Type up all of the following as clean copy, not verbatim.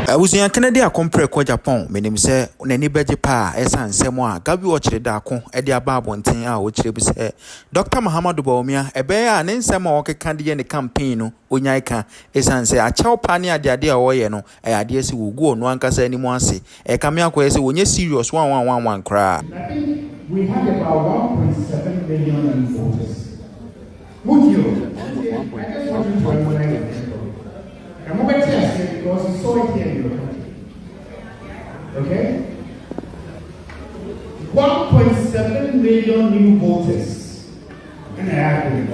Abusuya Kennedy akompre kwa Agyapong menim se nani beje pa esa nsem a Gabby Otchere Darko e de aba abonten a wo kire bi se Dr. Bwaumia ebe ya ne nsem a wokeka de ne campaign no onyai ka esa nse achew pa ne ade a wo ye no e ade ase wo gu onu ankasa animu ase e kame akoye se wonye serious 111 kra. I think we had about 1.7 billion voters. Would you? I just want you to recognize it. I'm over here because you saw it here in your country. Okay? 1.7 million new voters. And I agree.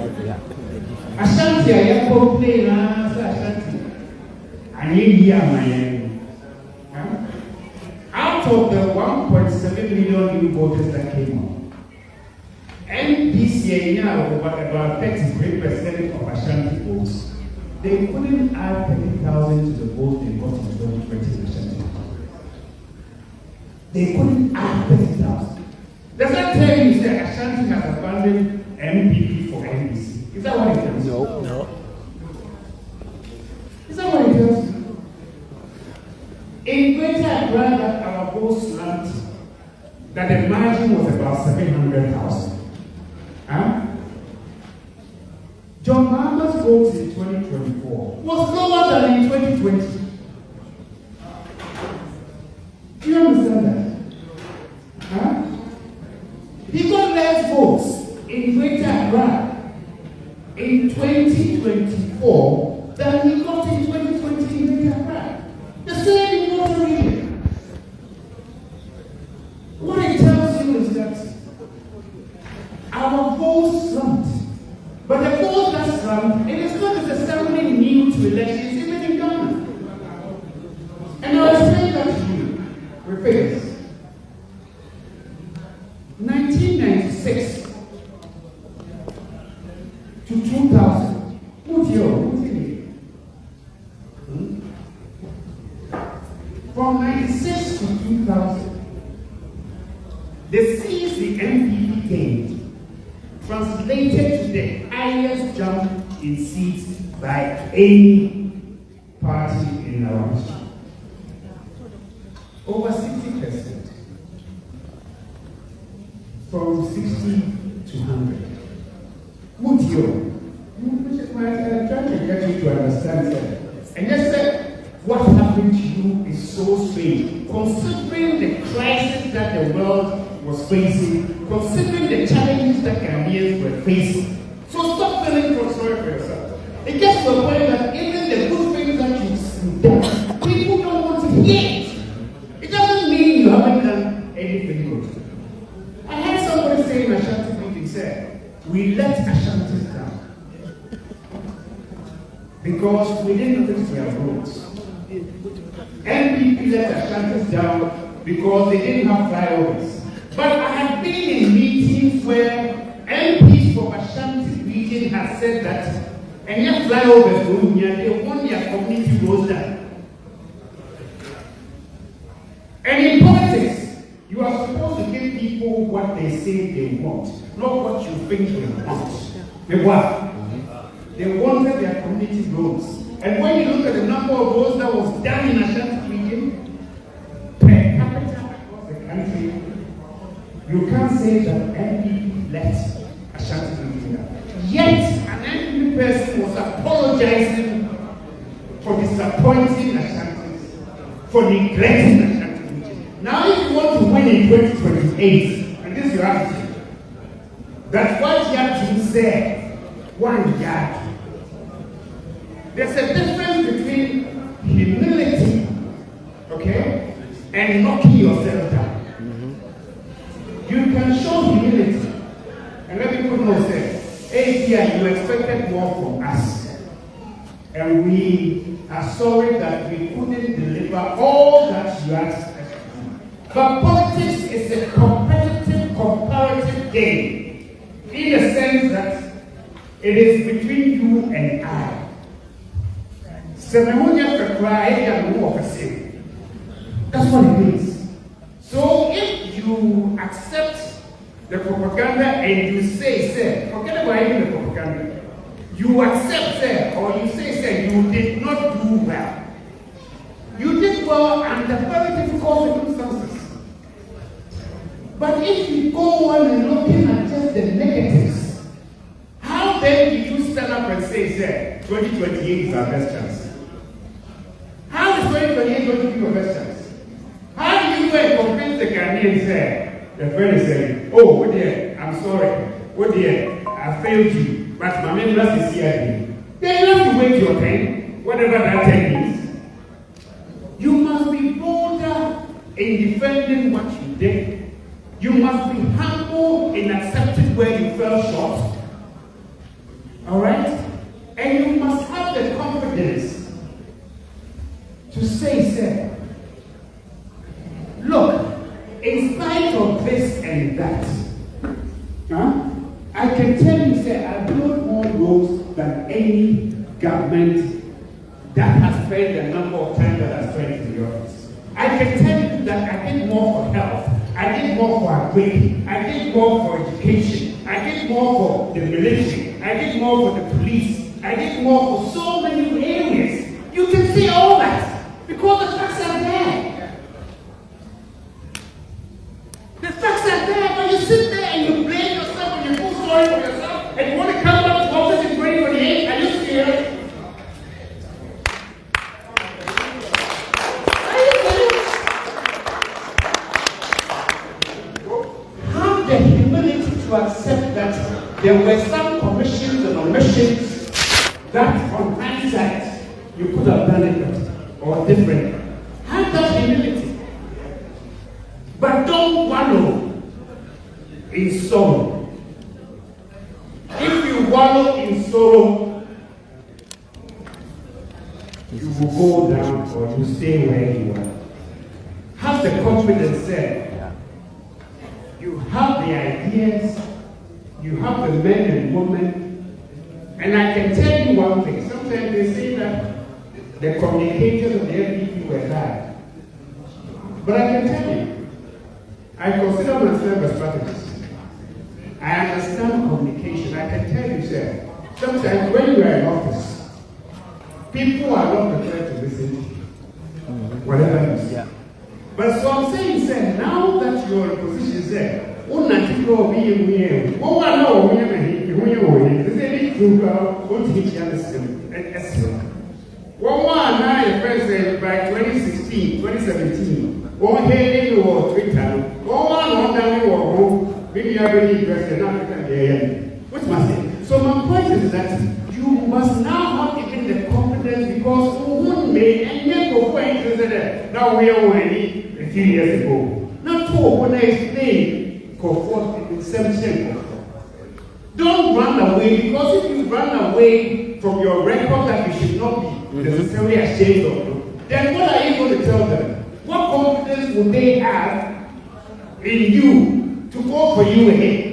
Ashanti, I have complained, Ashanti. I need here my out of the 1.7 million new voters that came on, and this year now about 33% of Ashanti votes. They couldn't add 30,000 to the vote they got in 2020 Ashanti. They couldn't add 30,000. Does that tell you that Ashanti has abandoned MPP for NBC? Is that what it tells you? No. Is that what it tells you? In Greater Accra, that our vote slumped, that the margin was about 700,000. Huh? John Mahama's votes in 2024 was lower than in 2020. Do you understand that? Huh? He got less votes in Greater Accra in 2024 than he got in 2020 in Greater Accra. The same in North region. What it tells you is that our votes slumped. But the vote that slumped, it is not necessarily new to elections, even in Ghana. And I will say that to you, repeat this. 1996 to 2000, who's here? From 96 to 2000, the seats the MPP gained translated to the highest jump in seats by any party in our history. Over 60%. From 60 to 100. Would you? I'm trying to get you to understand that. And just say, what happened to you is so strange. Considering the crisis that the world was facing, considering the challenges that Ghanaians were facing. So stop feeling sorry for yourself. It gets to a point that even the good things that you've done, people don't want to hear it. It doesn't mean you haven't done anything good. I had somebody say in Ashanti meeting, said, we let Ashantis down because we didn't fix their roads. NPP let Ashantis down because they didn't have flyovers. But I have been in meetings where MPs from Ashanti region have said that, and yet flyovers, they want their community roads done. And in politics, you are supposed to give people what they say they want, not what you think they want. They what? They wanted their community roads. And when you look at the number of roads that was done in Ashanti region, per capita across the country, you can't say that NPP let Ashanti region down. Yet, an NPP person was apologizing for disappointing Ashantis, for neglecting Ashanti region. Now, if you want to win in 2028, and this is your attitude, that's what you have to say, one yard. There's a difference between humility, okay, and knocking yourself down. You can show humility. And let me put no say, hey, dear, you expected more from us. And we are sorry that we couldn't deliver all that you asked us to do. But politics is a competitive, comparative game. In the sense that it is between you and I. That's what it means. So if you accept the propaganda and you say, forget about even the propaganda. You accept, or you say, you did not do well. You did well under very difficult circumstances. But if you go on and looking at just the negatives, how then do you stand up and say, 2028 is our best chance? How is 2028 going to be your best chance? How do you go and convince the Ghanaians, the friend is saying, oh, oh dear, I'm sorry, oh dear, I failed you, but my members is here again. Then you have to wait your turn, whatever that turn is. You must be bolder in defending what you did. You must be humble in accepting where you fell short. All right? And you must have the confidence to say, look, in spite of this and that, I can tell you, I built more roads than any government that has spent the number of times that has spent in the office. I can tell you that I did more for health. I did more for upgrading. I did more for education. I did more for the military. I did more for the police. I did more for so many areas. You can see all that because the facts are there. The facts are there, but you sit there and you blame yourself and you feel sorry for yourself and you want to come back to office in 2028. Are you serious? To accept that there were some commissions and omissions that on hindsight you could have done it better or differently. Have that humility. But don't wallow in sorrow. If you wallow in sorrow, you will go down or you stay where you are. Have the confidence there. You have the ideas, you have the men and women, and I can tell you one thing. Sometimes they say that the communicators of the FDP were bad. But I can tell you, I consider myself a strategist. I understand communication. I can tell you, sir, sometimes when you are in office, people are not prepared to listen to you, whatever you say. Yeah. But so I'm saying, sir, now that you're in a position, sir, what not to go be in here? What I know, we never hit you, is any true girl, what teach you excellent. One night, President, by 2016, 2017, one heading or Twitter, one on down your home, maybe I really President African day. What's my say? So my point is that you must now have given the confidence because who made and yet go for it. Now we are only a few years ago. Not to when I explain comfort in some. Don't run away because if you run away from your record that you should not be necessarily ashamed of, then what are you going to tell them? What confidence would they have in you to go for you ahead?